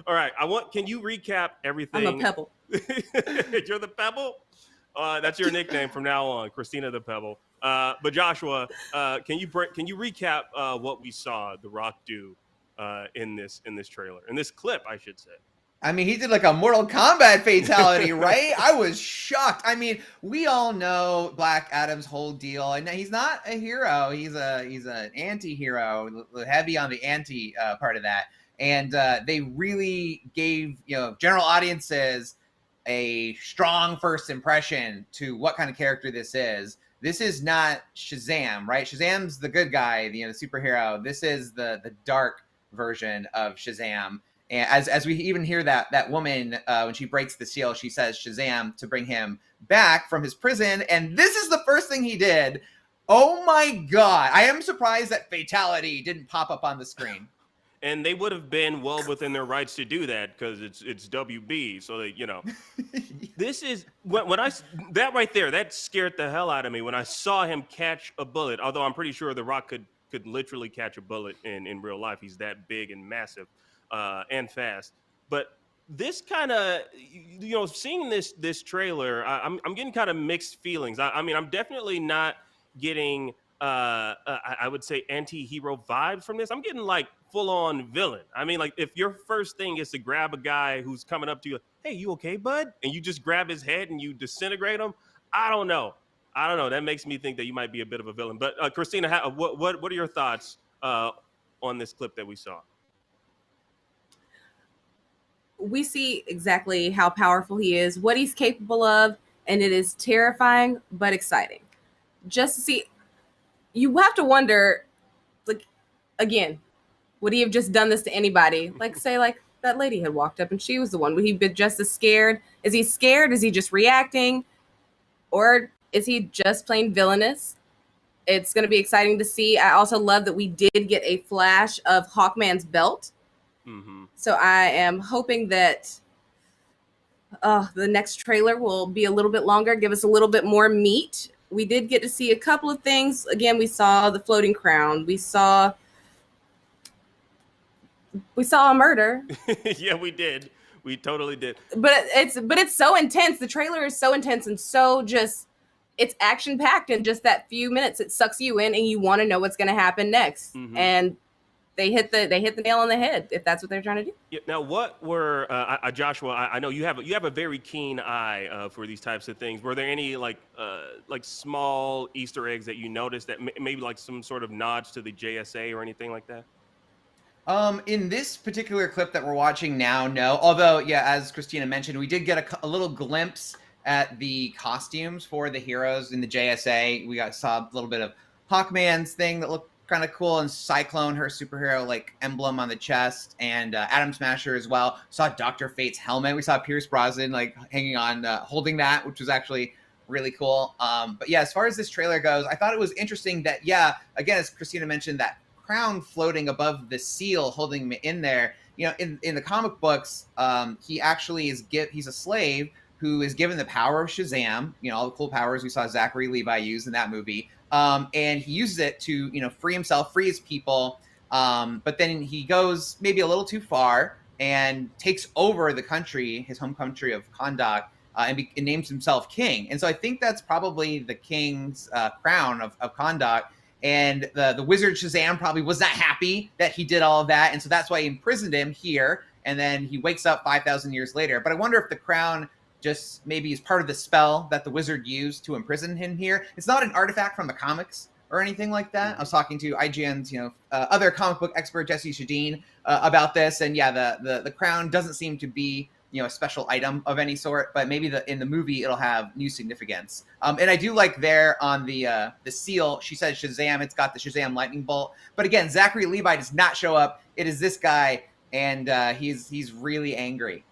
All right. Can you recap everything? I'm a pebble. You're the pebble? That's your nickname from now on, Christina the Pebble. But Joshua, can you recap what we saw The Rock do in this trailer, in this clip, I should say? I mean, he did like a Mortal Kombat fatality, right? I was shocked. I mean, we all know Black Adam's whole deal, and he's not a hero. He's an anti-hero, heavy on the anti part of that. And they really gave general audiences a strong first impression to what kind of character this is. This is not Shazam, right? Shazam's the good guy, the superhero. This is the dark version of Shazam. And as we even hear that woman, when she breaks the seal, she says Shazam to bring him back from his prison. And this is the first thing he did. Oh my God. I am surprised that fatality didn't pop up on the screen. And they would have been well within their rights to do that because it's WB. So that, this is that right there, that scared the hell out of me when I saw him catch a bullet. Although I'm pretty sure The Rock could literally catch a bullet in real life. He's that big and massive. And fast, but this kind of, seeing this trailer, I'm getting kind of mixed feelings. I mean, I'm definitely not getting, I would say, anti-hero vibes from this. I'm getting like full-on villain. I mean, like if your first thing is to grab a guy who's coming up to you, hey, you okay, bud? And you just grab his head and you disintegrate him. I don't know. That makes me think that you might be a bit of a villain. But Christina, what are your thoughts on this clip that we saw? We see exactly how powerful he is, what he's capable of, and it is terrifying but exciting. Just to see, you have to wonder, like, again, would he have just done this to anybody? Like, say, like that lady had walked up and she was the one. Would he be just as scared? Is he scared? Is he just reacting? Or is he just plain villainous? It's going to be exciting to see. I also love that we did get a flash of Hawkman's belt. Mm-hmm. So I am hoping that the next trailer will be a little bit longer, give us a little bit more meat. We did get to see a couple of things. Again, we saw the floating crown. We saw a murder. Yeah, we did. We totally did. But it's so intense. The trailer is so intense and so just, it's action packed in just that few minutes. It sucks you in and you want to know what's going to happen next. Mm-hmm. And they hit the nail on the head if that's what they're trying to do. Yeah, now, what were Joshua? I know you have a very keen eye for these types of things. Were there any like small Easter eggs that you noticed that maybe like some sort of nods to the JSA or anything like that? In this particular clip that we're watching now, no. Although, yeah, as Christina mentioned, we did get a little glimpse at the costumes for the heroes in the JSA. We saw a little bit of Hawkman's thing that looked kind of cool, and Cyclone, her superhero like emblem on the chest, and Atom Smasher as well. Saw Dr. Fate's helmet. We saw Pierce Brosnan like hanging on, holding that, which was actually really cool. But yeah, as far as this trailer goes, I thought it was interesting that, yeah, again, as Christina mentioned, that crown floating above the seal holding me in there. In the comic books, he actually he's a slave who is given the power of Shazam, all the cool powers we saw Zachary Levi use in that movie. And he uses it to, free himself, free his people. But then he goes maybe a little too far and takes over the country, his home country of Kahndaq, and names himself king. And so I think that's probably the king's crown of Kahndaq. And the Wizard Shazam probably was not happy that he did all of that. And so that's why he imprisoned him here. And then he wakes up 5,000 years later. But I wonder if the crown just maybe is part of the spell that the wizard used to imprison him here. It's not an artifact from the comics or anything like that. I was talking to IGN's, other comic book expert, Jesse Shadeen, about this. And yeah, the crown doesn't seem to be, a special item of any sort, but maybe in the movie, it'll have new significance. And I do like there on the seal, she says Shazam, it's got the Shazam lightning bolt. But again, Zachary Levi does not show up. It is this guy, and he's really angry.